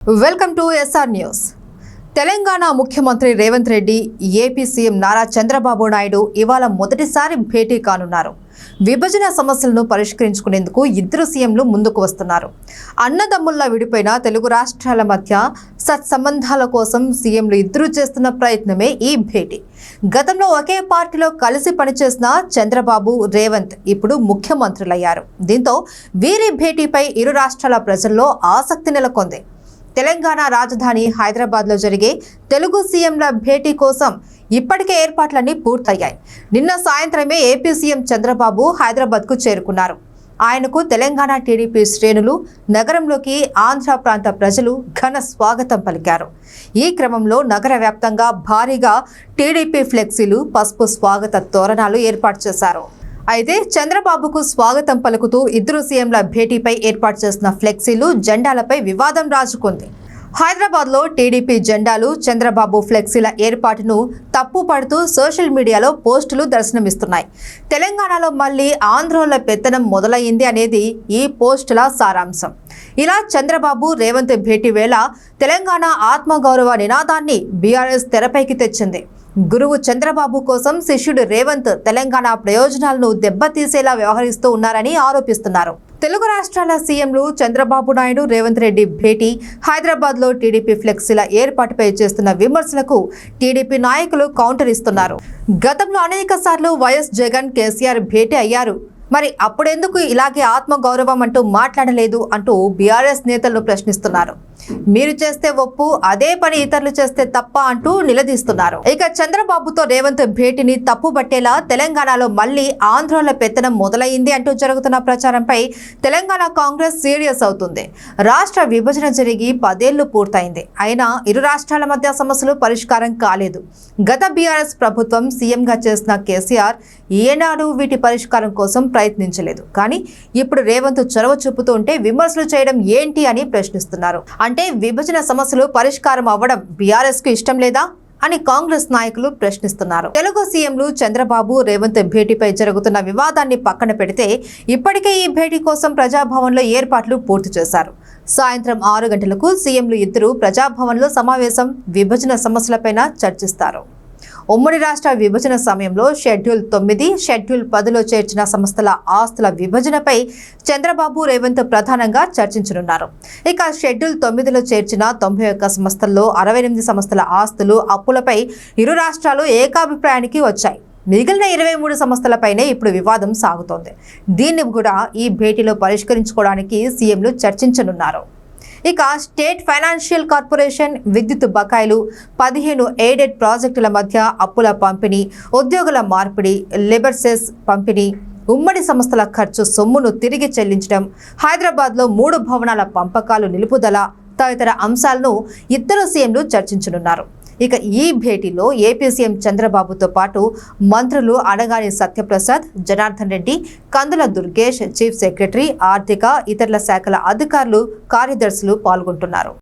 Welcome to SR news. Telangana ముఖ్యమంత్రి Revanth Reddy, AP CM Nara Chandrababu Naidu ఇవాళ మొదటిసారి భేటీ కానున్నారు. విభజన సమస్యలను పరిష్కరించుకునేందుకు ఇద్దరు సీఎంలు ముందుకు వస్తున్నారు. అన్నదమ్ముల్లా విడిపోయిన తెలుగు రాష్ట్రాల మధ్య సత్సంబంధాల కోసం సీఎంలు ఇద్దరు చేస్తున్న ప్రయత్నమే ఈ భేటీ. గతంలో ఒకే పార్టీలో కలిసి పనిచేసిన చంద్రబాబు, రేవంత్ ఇప్పుడు ముఖ్యమంత్రులయ్యారు. దీంతో వీరి భేటీపై ఇరు రాష్ట్రాల ప్రజల్లో ఆసక్తి నెలకొంది. తెలంగాణ రాజధాని హైదరాబాద్లో జరిగే తెలుగు సీఎంల భేటీ కోసం ఇప్పటికే ఏర్పాట్లన్నీ పూర్తయ్యాయి. నిన్న సాయంత్రమే ఏపీ సీఎం చంద్రబాబు హైదరాబాద్కు చేరుకున్నారు. ఆయనకు తెలంగాణ టీడీపీ శ్రేణులు, నగరంలోకి ఆంధ్ర ప్రాంత ప్రజలు ఘన స్వాగతం పలికారు. ఈ క్రమంలో నగర వ్యాప్తంగా భారీగా టీడీపీ ఫ్లెక్సీలు, పసుపు స్వాగత తోరణాలు ఏర్పాటు చేశారు. అయితే చంద్రబాబుకు స్వాగతం పలుకుతూ ఇద్దరు సీఎంల భేటీపై ఏర్పాటు చేసిన ఫ్లెక్సీలు, జెండాలపై వివాదం రాజుకుంది. హైదరాబాద్లో టీడీపీ జెండాలు, చంద్రబాబు ఫ్లెక్సీల ఏర్పాటును తప్పుపడుతూ సోషల్ మీడియాలో పోస్టులు దర్శనమిస్తున్నాయి. తెలంగాణలో మళ్లీ ఆంధ్రోళ్ల పెత్తనం మొదలైంది అనేది ఈ పోస్టుల సారాంశం. ఇలా చంద్రబాబు, రేవంత్ భేటీ వేళ తెలంగాణ ఆత్మగౌరవ నినాదాన్ని బీఆర్ఎస్ తెరపైకి తెచ్చింది. గురువు చంద్రబాబు కోసం శిష్యుడు రేవంత్ తెలంగాణ ప్రయోజనాలను దెబ్బతీసేలా వ్యవహరిస్తూ ఉన్నారని ఆరోపిస్తున్నారు. తెలుగు రాష్ట్రాల సీఎంలు చంద్రబాబు నాయుడు, రేవంత్ రెడ్డి భేటీ, హైదరాబాద్లో టీడీపీ ఫ్లెక్సీల ఏర్పాటుపై చేస్తున్న విమర్శలకు టీడీపీ నాయకులు కౌంటర్ ఇస్తున్నారు. గతంలో అనేక సార్లు వైఎస్ జగన్, కేసీఆర్ భేటీ అయ్యారు. మరి అప్పుడెందుకు ఇలాగే ఆత్మగౌరవం అంటూ మాట్లాడలేదు అంటూ బీఆర్ఎస్ నేతలను ప్రశ్నిస్తున్నారు. మీరు చేస్తే ఒప్పు, అదే పని ఇతరులు చేస్తే తప్ప అంటూ నిలదీస్తున్నారు. ఇక చంద్రబాబుతో రేవంత్ భేటీని తప్పుబట్టేలా తెలంగాణలో మళ్లీ ఆంధ్రోళ్ల పెత్తనం మొదలైంది అంటూ జరుగుతున్న ప్రచారంపై తెలంగాణ కాంగ్రెస్ సీరియస్ అవుతుంది. రాష్ట్ర విభజన జరిగి 10 ఏళ్లు పూర్తయింది. అయినా ఇరు రాష్ట్రాల మధ్య సమస్యలు పరిష్కారం కాలేదు. గత బీఆర్ఎస్ ప్రభుత్వం సీఎంగా చేసిన కేసీఆర్ ఏనాడు వీటి పరిష్కారం కోసం ప్రయత్నించలేదు. కానీ ఇప్పుడు రేవంత్ చొరవ చూపుతూ ఉంటే విమర్శలు చేయడం ఏంటి అని ప్రశ్నిస్తున్నారు. అంటే విభజన సమస్యలు పరిష్కారం అవ్వడం బీఆర్ఎస్ కు ఇష్టం లేదా అని కాంగ్రెస్ నాయకులు ప్రశ్నిస్తున్నారు. తెలుగు సీఎంలు చంద్రబాబు, రేవంత్ భేటీపై జరుగుతున్న వివాదాన్ని పక్కన పెడితే ఇప్పటికే ఈ భేటీ కోసం ప్రజాభవన్లో ఏర్పాట్లు పూర్తి చేశారు. సాయంత్రం 6 గంటలకు సీఎంలు ఇద్దరు ప్రజాభవన్లో సమావేశం, విభజన సమస్యలపైన చర్చిస్తారు. ఉమ్మడి రాష్ట్ర విభజన సమయంలో షెడ్యూల్ 9, షెడ్యూల్ 10లో చేర్చిన సంస్థల ఆస్తుల విభజనపై చంద్రబాబు, రేవంత్ ప్రధానంగా చర్చించనున్నారు. ఇక షెడ్యూల్ 9లో చేర్చిన 91 సంస్థల్లో 68 సంస్థల ఆస్తులు, అప్పులపై ఇరు రాష్ట్రాలు ఏకాభిప్రాయానికి వచ్చాయి. మిగిలిన 23 సంస్థలపైనే ఇప్పుడు వివాదం సాగుతోంది. దీన్ని కూడా ఈ భేటీలో పరిష్కరించుకోవడానికి సీఎంలు చర్చించనున్నారు. ఇక స్టేట్ ఫైనాన్షియల్ కార్పొరేషన్, విద్యుత్ బకాయిలు, 15 ఎయిడెడ్ ప్రాజెక్టుల మధ్య అప్పుల పంపిణీ, ఉద్యోగుల మార్పిడి, లేబర్ సెస్ పంపిణీ, ఉమ్మడి సంస్థల ఖర్చు సొమ్మును తిరిగి చెల్లించడం, హైదరాబాద్లో 3 భవనాల పంపకాలు నిలుపుదల తదితర అంశాలను ఇద్దరు సీఎంలు చర్చించనున్నారు. ఇక ఈ భేటీలో ఏపీ సీఎం చంద్రబాబుతో పాటు మంత్రులు అనగాని సత్యప్రసాద్, జనార్దన్ రెడ్డి, కందుల దుర్గేష్, చీఫ్ సెక్రటరీ, ఆర్థిక, ఇతర శాఖల అధికారులు, కార్యదర్శులు పాల్గొంటున్నారు.